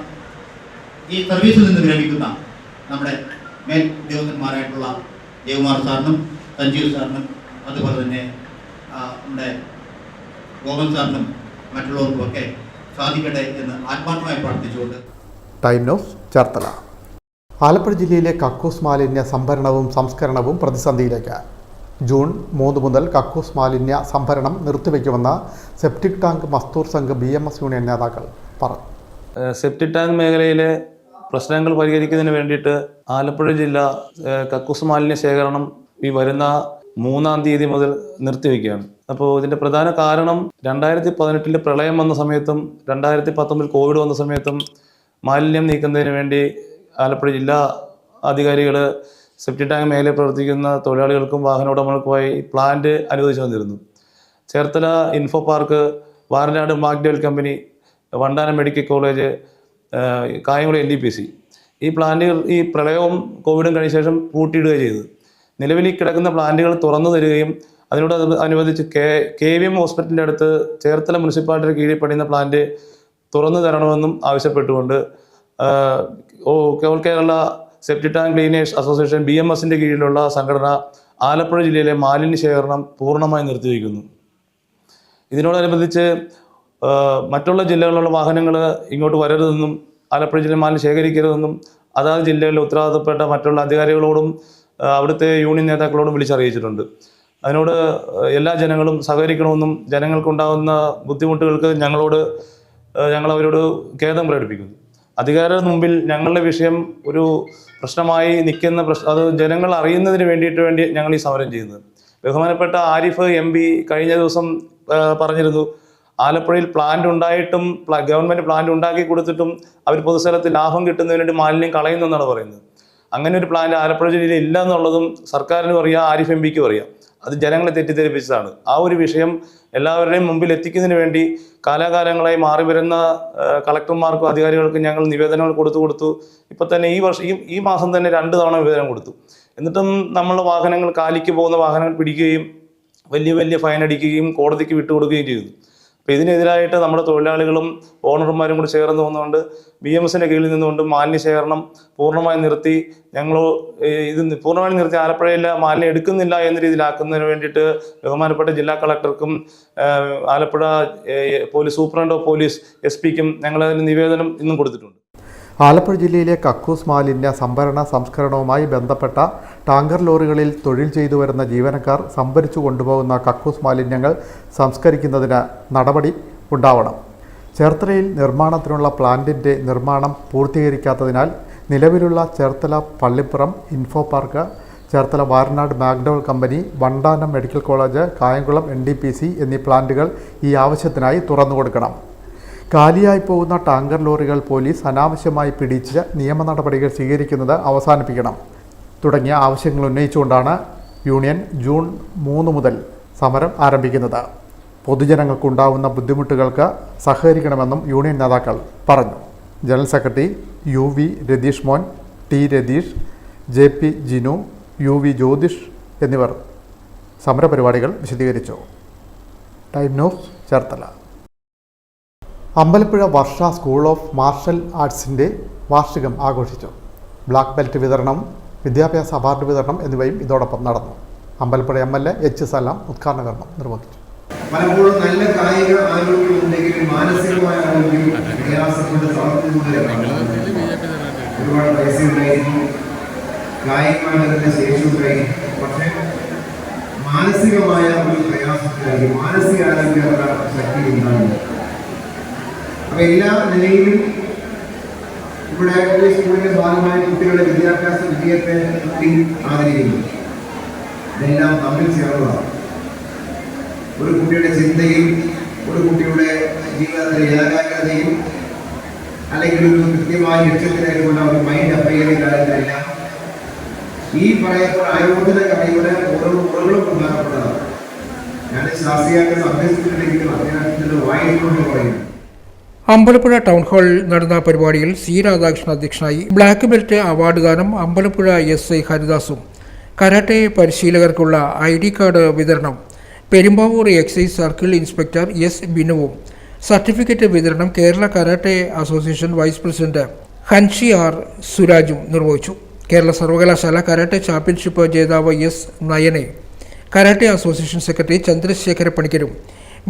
ഈ സർവീസിൽ നിന്ന് വിരമിക്കുന്ന നമ്മുടെ മേൽ ഉദ്യോഗസ്ഥന്മാരായിട്ടുള്ള ജയകുമാർ സാറിനും സഞ്ജീവ് സാറിനും അതുപോലെ തന്നെ നമ്മുടെ ഗോപൻ സാറിനും മറ്റുള്ളവർക്കുമൊക്കെ സാധിക്കട്ടെ എന്ന് ആത്മാർത്ഥമായി പ്രാർത്ഥിച്ചുകൊണ്ട്. Time News Cherthala. ആലപ്പുഴ ജില്ലയിലെ കക്കൂസ് മാലിന്യ സംഭരണവും സംസ്കരണവും പ്രതിസന്ധിയിലേക്ക്. ജൂൺ 3 മുതൽ കക്കൂസ് മാലിന്യ സംഭരണം നിർത്തിവെക്കുമെന്ന് septic tank Mazdoor Sangh BMS union നേതാക്കൾ പറഞ്ഞു. സെപ്റ്റിക് ടാങ്ക് മേഖലയിലെ പ്രശ്നങ്ങൾ പരിഹരിക്കുന്നതിന് വേണ്ടിയിട്ട് ആലപ്പുഴ ജില്ല കക്കൂസ് മാലിന്യ ശേഖരണം ഈ വരുന്ന 3-ാം തീയതി മുതൽ നിർത്തിവെക്കുകയാണ്. അപ്പോൾ ഇതിൻ്റെ പ്രധാന കാരണം 2018 പ്രളയം വന്ന സമയത്തും 2019 കോവിഡ് വന്ന സമയത്തും മാലിന്യം നീക്കുന്നതിന് വേണ്ടി ആലപ്പുഴ ജില്ലാ അധികാരികൾ സെപ്റ്റി ടാങ്ക് മേഖലയിൽ പ്രവർത്തിക്കുന്ന തൊഴിലാളികൾക്കും വാഹന ഉടമകൾക്കുമായി പ്ലാന്റ് അനുവദിച്ചു വന്നിരുന്നു. Cherthala info park, Varanad McDowell company, Vandanam medical college, Kayamkulam NDPC ഈ പ്ലാന്റുകൾ ഈ പ്രളയവും കോവിഡും കഴിഞ്ഞ ശേഷം പൂട്ടിയിടുകയും ചെയ്തു. നിലവിൽ ഈ കിടക്കുന്ന പ്ലാന്റുകൾ തുറന്നു തരികയും അതിനോട് അനുബന്ധിച്ച് KVM ഹോസ്പിറ്റലിൻ്റെ അടുത്ത് ചേർത്തല മുനിസിപ്പാലിറ്റിയുടെ കീഴിൽ പണിയുന്ന പ്ലാന്റ് തുറന്നു തരണമെന്നും ആവശ്യപ്പെട്ടുകൊണ്ട് all Kerala septic tank cleaners association BMSൻ്റെ കീഴിലുള്ള സംഘടന ആലപ്പുഴ ജില്ലയിലെ മാലിന്യ ശേഖരണം പൂർണ്ണമായി നിർത്തിവെക്കുന്നു. ഇതിനോടനുബന്ധിച്ച് മറ്റുള്ള ജില്ലകളിലുള്ള വാഹനങ്ങൾ ഇങ്ങോട്ട് വരരുതെന്നും ആലപ്പുഴ ജില്ലയിൽ മാലിന്യം ശേഖരിക്കരുതെന്നും അതാത് ജില്ലകളിലെ ഉത്തരവാദിത്തപ്പെട്ട മറ്റുള്ള അധികാരികളോടും അവിടുത്തെ യൂണിയൻ നേതാക്കളോടും വിളിച്ചറിയിച്ചിട്ടുണ്ട്. അതിനോട് എല്ലാ ജനങ്ങളും സഹകരിക്കണമെന്നും ജനങ്ങൾക്കുണ്ടാകുന്ന ബുദ്ധിമുട്ടുകൾക്ക് ഞങ്ങൾ അവരോട് ഖേദം പ്രകടിപ്പിക്കുന്നു. അധികാരികളുടെ മുമ്പിൽ ഞങ്ങളുടെ വിഷയം ഒരു പ്രശ്നമായി നിൽക്കുന്ന അത് ജനങ്ങൾ അറിയുന്നതിന് വേണ്ടി ഞങ്ങൾ ഈ സമരം ചെയ്യുന്നത്. ബഹുമാനപ്പെട്ട ആരിഫ് MP കഴിഞ്ഞ ദിവസം പറഞ്ഞിരുന്നു, ആലപ്പുഴയിൽ പ്ലാന്റ് ഉണ്ടായിട്ടും ഗവൺമെൻറ് പ്ലാന്റ് ഉണ്ടാക്കി കൊടുത്തിട്ടും അവർ പൊതുസ്ഥലത്ത് ലാഭം കിട്ടുന്നതിന് വേണ്ടി മാലിന്യം കളയുന്നെന്നാണ് പറയുന്നത്. അങ്ങനെ ഒരു പ്ലാന്റ് ആലപ്പുഴ ജില്ലയിൽ ഇല്ല എന്നുള്ളതും സർക്കാരിനും അറിയാം, ആരിഫ് MPക്കും അറിയാം. അത് ജനങ്ങളെ തെറ്റിദ്ധരിപ്പിച്ചതാണ്. ആ ഒരു വിഷയം എല്ലാവരുടെയും മുമ്പിൽ എത്തിക്കുന്നതിന് വേണ്ടി കാലാകാലങ്ങളായി മാറി വരുന്ന കളക്ടർമാർക്കും അധികാരികൾക്കും ഞങ്ങൾ നിവേദനങ്ങൾ കൊടുത്തു. ഇപ്പം തന്നെ ഈ മാസം തന്നെ 2 തവണ നിവേദനം കൊടുത്തു. എന്നിട്ടും നമ്മളുടെ വാഹനങ്ങൾ കാലിക്ക് പോകുന്ന വാഹനങ്ങൾ പിടിക്കുകയും വലിയ ഫൈൻ അടിക്കുകയും കോടതിക്ക് വിട്ടുകൊടുക്കുകയും ചെയ്തു. അപ്പോൾ ഇതിനെതിരായിട്ട് നമ്മുടെ തൊഴിലാളികളും ഓണർമാരും കൂടി ചേർന്ന് വന്നുകൊണ്ട് BMSൻ്റെ കീഴിൽ നിന്നുകൊണ്ട് മാലിന്യ ശേഖരണം പൂർണ്ണമായി നിർത്തി ആലപ്പുഴയിലെ മാലിന്യം എടുക്കുന്നില്ല എന്ന രീതിയിലാക്കുന്നതിന് വേണ്ടിയിട്ട് ബഹുമാനപ്പെട്ട ജില്ലാ കളക്ടർക്കും Alappuzha police superintendent of police SP-ക്കും ഞങ്ങൾ അതിന് നിവേദനം ഇന്നും കൊടുത്തിട്ടുണ്ട്. ആലപ്പുഴ ജില്ലയിലെ കക്കൂസ് മാലിന്യ സംഭരണ സംസ്കരണവുമായി ബന്ധപ്പെട്ട ടാങ്കർ ലോറികളിൽ തൊഴിൽ ചെയ്തു വരുന്ന ജീവനക്കാർ സംഭരിച്ചു കൊണ്ടുപോകുന്ന കക്കൂസ് മാലിന്യങ്ങൾ സംസ്കരിക്കുന്നതിന് നടപടി ഉണ്ടാവണം. ചേർത്തലയിൽ നിർമ്മാണത്തിനുള്ള പ്ലാന്റിൻ്റെ നിർമ്മാണം പൂർത്തീകരിക്കാത്തതിനാൽ നിലവിലുള്ള Cherthala Pallippuram info park, Cherthala Varanad McDowell company, Vandanam medical college, Kayamkulam NDPC എന്നീ പ്ലാന്റുകൾ ഈ ആവശ്യത്തിനായി തുറന്നു കൊടുക്കണം. കാലിയായി പോകുന്ന ടാങ്കർ ലോറികൾ പോലീസ് അനാവശ്യമായി പിടിച്ച് നിയമ നടപടികൾ സ്വീകരിക്കുന്നത് അവസാനിപ്പിക്കണം തുടങ്ങിയ ആവശ്യങ്ങൾ ഉന്നയിച്ചുകൊണ്ടാണ് യൂണിയൻ ജൂൺ 3 മുതൽ സമരം ആരംഭിക്കുന്നത്. പൊതുജനങ്ങൾക്കുണ്ടാകുന്ന ബുദ്ധിമുട്ടുകൾക്ക് സഹകരിക്കണമെന്നും യൂണിയൻ നേതാക്കൾ പറഞ്ഞു. ജനറൽ സെക്രട്ടറി UV രതീഷ് മോൻ, T Ratheesh, JP Jinu, UV Jyothish എന്നിവർ സമരപരിപാടികൾ വിശദീകരിച്ചു. Time News, Cherthala. Ambalappuzha Varsha school of martial ആർട്സിൻ്റെ വാർഷികം ആഘോഷിച്ചു. ബ്ലാക്ക് ബെൽറ്റ് വിതരണം, വിദ്യാഭ്യാസ അവാർഡ് വിതരണം എന്നിവയും ഇതോടൊപ്പം നടന്നു. Ambalappuzha MLA H. സലാം ഉദ്ഘാടന കർമ്മം നിർവഹിച്ചു. പലപ്പോഴും നല്ല കായിക ആരോഗ്യം ഉണ്ടെങ്കിലും മാനസികമായ ആരോഗ്യം പ്രയാസപ്പെട്ട് ഒരുപാട് പൈസ ഉണ്ടായിരിക്കും, കായികമായിട്ട് ശേഷി ഉണ്ടായിരിക്കും, പക്ഷേ മാനസികമായ ഒരു പ്രയാസത്തിലായിരിക്കും, മാനസികാരോഗ്യ ശക്തി ഉണ്ടാകും. അപ്പോൾ എല്ലാ നിലയിലും ഇവിടെ സ്കൂളിൻ്റെ ഭാഗമായ കുട്ടികളുടെ വിദ്യാഭ്യാസ വിജയത്തെ ആദരിക്കുന്നു. ഇതെല്ലാം തമ്മിൽ ചേർന്നതാണ്. ഒരു കുട്ടിയുടെ ചിന്തയും ഒരു കുട്ടിയുടെ ജീവിതത്തിലെ ഏകാഗ്രതയും അല്ലെങ്കിൽ ഒരു കൃത്യമായ ലക്ഷ്യത്തിനായിട്ടുള്ള ഒരു മൈൻഡ് അപ്പയുടെ കാര്യത്തിലെല്ലാം ഈ പറയുന്ന ആയോധന കലയുടെ ഓരോ മുറകളും പ്രധാനപ്പെട്ടതാണ്. ഞാൻ ശാസ്ത്രീയത്തിൽ അഭ്യസിച്ചിട്ടുണ്ടെങ്കിലും അദ്ദേഹത്തിൻ്റെ വായിക്കൊണ്ട് പറയുന്നു. അമ്പലപ്പുഴ ടൗൺ ഹാളിൽ നടന്ന പരിപാടിയിൽ C. രാധാകൃഷ്ണൻ അധ്യക്ഷനായി. ബ്ലാക്ക് ബെൽറ്റ് അവാർഡ് ദാനം, അമ്പലപ്പുഴ SI ഹരിദാസും, കരാട്ടെ പരിശീലകർക്കുള്ള ID കാർഡ് വിതരണം, Perumbavoor excise circle inspector S. ബിനുവും, സർട്ടിഫിക്കറ്റ് വിതരണം Kerala karate association vice president ഹൻഷി R. സുരാജും നിർവഹിച്ചു. കേരള സർവകലാശാല കരാട്ടെ ചാമ്പ്യൻഷിപ്പ് ജേതാവ് S. നയനെ, കരാട്ടെ അസോസിയേഷൻ സെക്രട്ടറി ചന്ദ്രശേഖര പണിക്കരും,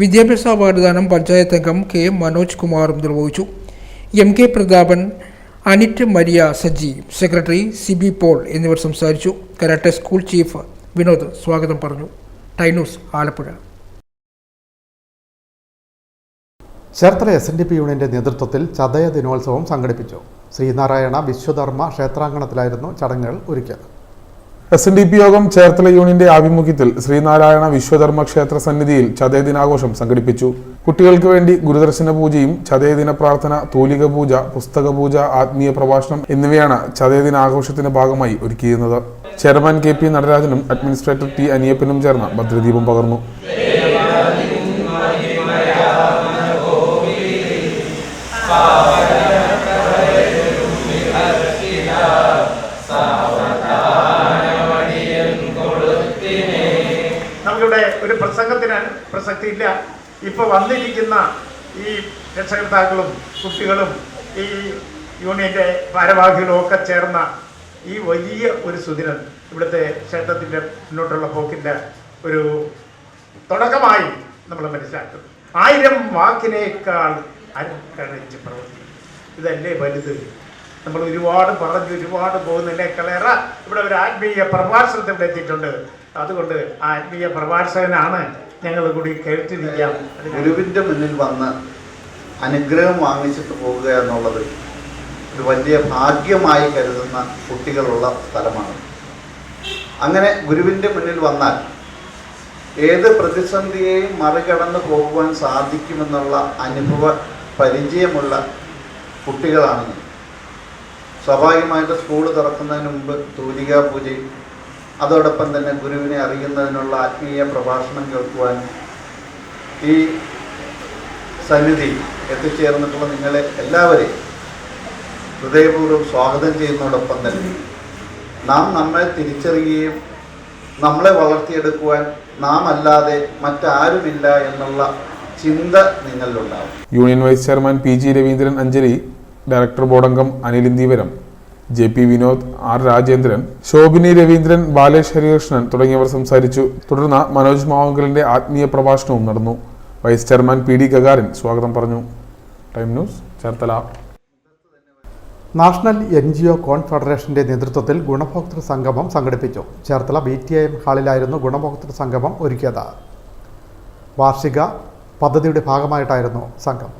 വിദ്യാഭ്യാസ അവാർഡ് ദാനം പഞ്ചായത്ത് അംഗം K. മനോജ് കുമാറും നിർവഹിച്ചു. MK Prathapan, Anit Maria Saji, secretary CB Paul എന്നിവർ സംസാരിച്ചു. കരാട്ടെ സ്കൂൾ ചീഫ് വിനോദ് സ്വാഗതം പറഞ്ഞു. Time News, Alappuzha. Cherthala SNDP യൂണിയൻ്റെ നേതൃത്വത്തിൽ ചതയ ദിനോത്സവം സംഘടിപ്പിച്ചു. ശ്രീനാരായണ വിശ്വധർമ്മ ക്ഷേത്രാങ്കണത്തിലായിരുന്നു ചടങ്ങുകൾ ഒരുക്കിയത്. SNDP യോഗം ചേർത്തല യൂണിയന്റെ ആഭിമുഖ്യത്തിൽ ശ്രീനാരായണ വിശ്വധർമ്മ ക്ഷേത്ര സന്നിധിയിൽ ചതയ ദിനാഘോഷം സംഘടിപ്പിച്ചു. കുട്ടികൾക്ക് വേണ്ടി ഗുരുദർശന പൂജയും ചതയ ദിന പ്രാർത്ഥന, തൂലിക പൂജ, പുസ്തക പൂജ, ആത്മീയ പ്രഭാഷണം എന്നിവയാണ് ചതയ ദിനാഘോഷത്തിന്റെ ഭാഗമായി ഒരുക്കിയിരുന്നത്. ചെയർമാൻ KP നടരാജനും അഡ്മിനിസ്ട്രേറ്റർ T അനിയപ്പനും ചേർന്ന് ഭദ്രദീപം പകർന്നു. നമുക്കിവിടെ ഒരു പ്രസംഗത്തിന് പ്രസക്തിയില്ല. ഇപ്പോൾ വന്നിരിക്കുന്ന ഈ രക്ഷകർത്താക്കളും കുട്ടികളും ഈ യൂണിയൻ്റെ ഭാരവാഹികളും ഒക്കെ ചേർന്ന ഈ വലിയ ഒരു സുദിനം ഇവിടുത്തെ ക്ഷേത്രത്തിൻ്റെ മുന്നോട്ടുള്ള പോക്കിൻ്റെ ഒരു തുടക്കമായി നമ്മൾ മനസ്സിലാക്കും. 1000 വാക്കിനേക്കാൾ അരക്കഴിച്ച് പ്രവർത്തിക്കും. ഇതല്ലേ വലുത്. നമ്മൾ ഒരുപാട് പറഞ്ഞു, ഒരുപാട് പോകുന്നതിനേക്കാളേറെ ഇവിടെ ഒരു ആത്മീയ പ്രഭാഷണത്തിൽ ഇവിടെ എത്തിയിട്ടുണ്ട്. അതുകൊണ്ട് ആ ആത്മീയ പ്രഭാഷകനാണ് ഞങ്ങൾ കൂടി കേട്ടിരിക്കാം. ഗുരുവിൻ്റെ മുന്നിൽ വന്ന് അനുഗ്രഹം വാങ്ങിച്ചിട്ട് പോവുക എന്നുള്ളത് ഒരു വലിയ ഭാഗ്യമായി കരുതുന്ന കുട്ടികളുള്ള സ്ഥലമാണ്. അങ്ങനെ ഗുരുവിൻ്റെ മുന്നിൽ വന്നാൽ ഏത് പ്രതിസന്ധിയെയും മറികടന്ന് പോകുവാൻ സാധിക്കുമെന്നുള്ള അനുഭവ പരിചയമുള്ള കുട്ടികളാണ്. സ്വാഭാവികമായിട്ട് സ്കൂൾ തുറക്കുന്നതിന് മുമ്പ് തൂലികാ പൂജയും അതോടൊപ്പം തന്നെ ഗുരുവിനെ അറിയുന്നതിനുള്ള ആത്മീയ പ്രഭാഷണം കേൾക്കുവാൻ ഈ സന്നിധി എത്തിച്ചേർന്നിട്ടുള്ള നിങ്ങളെ എല്ലാവരെയും ഹൃദയപൂർവ്വം സ്വാഗതം ചെയ്യുന്നതോടൊപ്പം തന്നെ നാം നമ്മെ തിരിച്ചറിയുകയും നമ്മളെ വളർത്തിയെടുക്കുവാൻ നാം അല്ലാതെ മറ്റാരുമില്ല എന്നുള്ള ചിന്ത നിങ്ങളിലുണ്ടാവും. Union vice chairman PG Raveendran Anjali, director ബോർഡംഗം അനിൽ ഇന്ദീവരം, JP വിനോദ്, R രാജേന്ദ്രൻ, ശോഭിനി രവീന്ദ്രൻ, ബാലേഷ് ഹരികൃഷ്ണൻ തുടങ്ങിയവർ സംസാരിച്ചു. തുടർന്ന് മനോജ് മാവങ്കലിന്റെ ആത്മീയ പ്രഭാഷണവും നടന്നു. വൈസ് ചെയർമാൻ PD ഗഗാറിൻ സ്വാഗതം പറഞ്ഞു. Time News, Cherthala. National NGO കോൺഫെഡറേഷന്റെ നേതൃത്വത്തിൽ ഗുണഭോക്തൃ സംഗമം സംഘടിപ്പിച്ചു. ചേർത്തല BTIM ഹാളിലായിരുന്നു ഗുണഭോക്തൃ സംഗമം ഒരുക്കിയത്. വാർഷിക പദ്ധതിയുടെ ഭാഗമായിട്ടായിരുന്നു സംഗമം.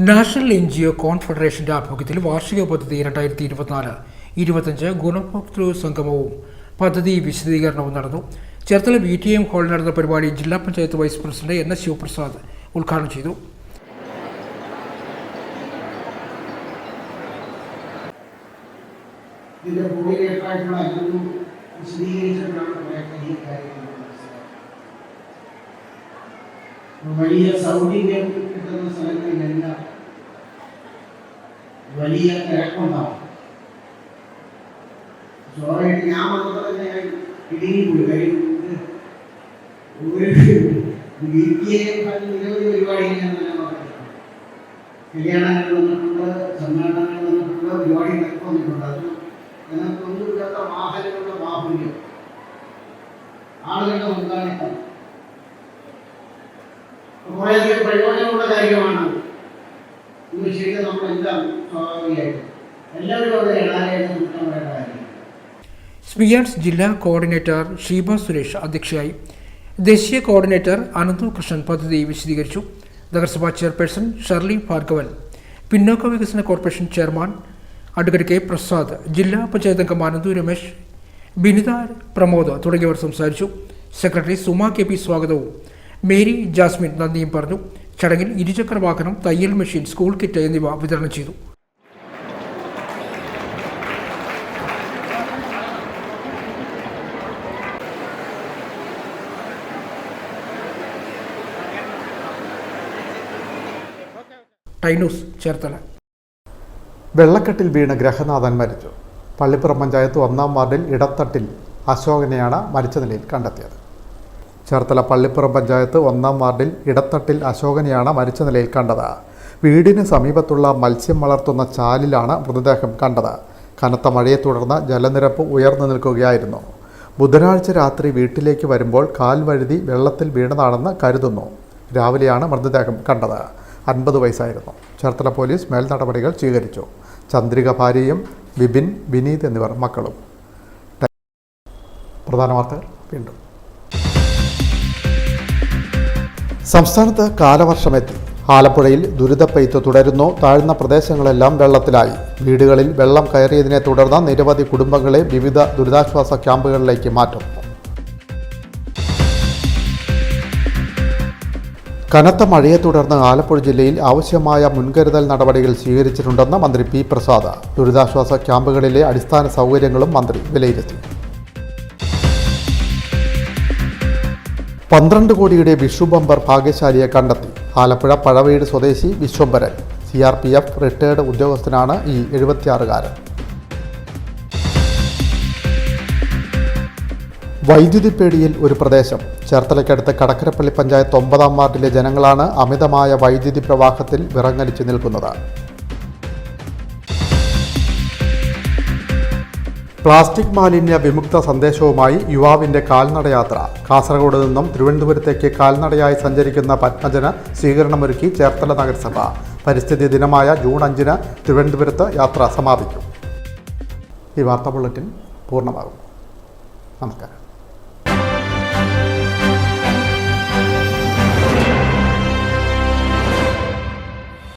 നാഷണൽ NGO കോൺഫെഡറേഷന്റെ ആഭിമുഖ്യത്തിൽ വാർഷിക പദ്ധതി 2024-25 ഗുണഭോക്തൃ സംഗമവും പദ്ധതി വിശദീകരണവും നടന്നു. ചേർത്തല BTIM ഹാളിൽ നടന്ന പരിപാടി ജില്ലാ panchayat vice president NS Sivaprasad ഉദ്ഘാടനം ചെയ്തു. ഇതിൻ്റെ ഭൂമിയിലേക്കായിട്ടുള്ള അതൊന്നും വിശദീകരിച്ചിട്ടാണ് കുറേ കാര്യങ്ങൾ വലിയ സൗകര്യം കിട്ടുന്ന സ്ഥലങ്ങളിലെല്ലാം വലിയ തിരക്കുണ്ടാവും. സ്വാഭാവികമായിട്ട് ഞാൻ വന്നപ്പോൾ തന്നെ ഞാൻ ഇടുങ്ങിപ്പോയി. കാര്യം ഒരു നിരവധി പരിപാടികൾ ഞാൻ തന്നെ നോക്കിയിട്ടുണ്ട്. കല്യാണങ്ങൾ വന്നിട്ടുണ്ട്, സമ്മേളനങ്ങൾ വന്നിട്ടുണ്ട്, പരിപാടികളൊക്കെ വന്നിട്ടുണ്ട്. അത് അതിനകത്തൊന്നുമില്ലാത്ത വാഹനങ്ങളുടെ ബാഹുല്യം, ആളുകളുടെ പങ്കാളിത്തം കുറേയധികം പ്രയോജനമുള്ള കാര്യമാണ്. ഇന്ന് ശരിക്കും നമ്മളെല്ലാം സ്വാഭാവികമായിട്ട് എല്ലാവരും അവിടെ ഇടാനായിട്ട് കുറ്റം പറയേണ്ട കാര്യം. സ്പിയാർട്സ് ജില്ലാ കോർഡിനേറ്റർ ഷീബ സുരേഷ് അധ്യക്ഷയായി. ദേശീയ കോർഡിനേറ്റർ അനന്തു കൃഷ്ണൻ പദ്ധതി വിശദീകരിച്ചു. നഗരസഭാ ചെയർപേഴ്സൺ ഷർലി ഭാർഗവൻ, പിന്നോക്ക വികസന corporation chairman advocate K Prasad, ജില്ലാ പഞ്ചായത്ത് അംഗം അനന്തു രമേശ്, ബിനിത പ്രമോദ് തുടങ്ങിയവർ സംസാരിച്ചു. സെക്രട്ടറി സുമ KP സ്വാഗതവും മേരി ജാസ്മിൻ നന്ദിയും പറഞ്ഞു. ചടങ്ങിൽ ഇരുചക്ര വാഹനം, തയ്യൽ മെഷീൻ, സ്കൂൾ കിറ്റ് എന്നിവ വിതരണം ചെയ്തു. ടൈനൂസ്, ചേർത്തല. വെള്ളക്കെട്ടിൽ വീണ് ഗ്രഹനാഥൻ മരിച്ചു. പള്ളിപ്പുറം പഞ്ചായത്ത് 1-ാം വാർഡിൽ ഇടത്തട്ടിൽ അശോകനെയാണ് മരിച്ച നിലയിൽ കണ്ടെത്തിയത്. ചേർത്തല പള്ളിപ്പുറം പഞ്ചായത്ത് 1-ാം വാർഡിൽ ഇടത്തട്ടിൽ അശോകനെയാണ് മരിച്ച നിലയിൽ കണ്ടത്. വീടിന് സമീപത്തുള്ള മത്സ്യം വളർത്തുന്ന ചാലിലാണ് മൃതദേഹം കണ്ടത്. കനത്ത മഴയെ തുടർന്ന് ജലനിരപ്പ് ഉയർന്നു നിൽക്കുകയായിരുന്നു. ബുധനാഴ്ച രാത്രി വീട്ടിലേക്ക് വരുമ്പോൾ കാൽ വഴുതി വെള്ളത്തിൽ വീണതാണെന്ന് കരുതുന്നു. രാവിലെയാണ് മൃതദേഹം കണ്ടത്. 50 വയസ്സായിരുന്നു. ചേർത്തല പോലീസ് മേൽനടപടികൾ സ്വീകരിച്ചു. ചന്ദ്രിക ഭാര്യയും വിപിൻ, വിനീത് എന്നിവർ മക്കളും. പ്രധാന വാർത്തകൾ വീണ്ടും. സംസ്ഥാനത്ത് കാലവർഷമെത്തി. ആലപ്പുഴയിൽ ദുരിതപ്പെയ്ത്ത് തുടരുന്നു. താഴ്ന്ന പ്രദേശങ്ങളെല്ലാം വെള്ളത്തിലായി. വീടുകളിൽ വെള്ളം കയറിയതിനെ തുടർന്ന് നിരവധി കുടുംബങ്ങളെ വിവിധ ദുരിതാശ്വാസ ക്യാമ്പുകളിലേക്ക് മാറ്റും. കനത്ത മഴയെ തുടർന്ന് ആലപ്പുഴ ജില്ലയിൽ ആവശ്യമായ മുൻകരുതൽ നടപടികൾ സ്വീകരിച്ചിട്ടുണ്ടെന്ന് മന്ത്രി പി പ്രസാദ്. ദുരിതാശ്വാസ ക്യാമ്പുകളിലെ അടിസ്ഥാന സൗകര്യങ്ങളും മന്ത്രി വിലയിരുത്തി. 12 കോടിയുടെ വിഷു ബമ്പർ ഭാഗ്യശാലിയെ കണ്ടെത്തി. ആലപ്പുഴ പഴവീട് സ്വദേശി വിശ്വംഭരൻ. CRPF റിട്ടയർഡ് ഉദ്യോഗസ്ഥനാണ് ഈ 76-കാരൻ. വൈദ്യുതി പേടിയിൽ ഒരു പ്രദേശം. ചേർത്തലയ്ക്കടുത്ത് കടക്കരപ്പള്ളി പഞ്ചായത്ത് 9-ാം വാർഡിലെ ജനങ്ങളാണ് അമിതമായ വൈദ്യുതി പ്രവാഹത്തിൽ വിറങ്ങലിച്ചു നിൽക്കുന്നത്. പ്ലാസ്റ്റിക് മാലിന്യ വിമുക്ത സന്ദേശവുമായി യുവാവിൻ്റെ കാൽനടയാത്ര. കാസർഗോഡ് നിന്നും തിരുവനന്തപുരത്തേക്ക് കാൽനടയായി സഞ്ചരിക്കുന്ന പത്മജന് സ്വീകരണമൊരുക്കി ചേർത്തല നഗരസഭ. പരിസ്ഥിതി ദിനമായ ജൂൺ 5-ന് തിരുവനന്തപുരത്ത് യാത്ര സമാപിക്കും. ഈ വാർത്താ ബുള്ളറ്റിൻ പൂർണ്ണമാകും. നമസ്കാരം.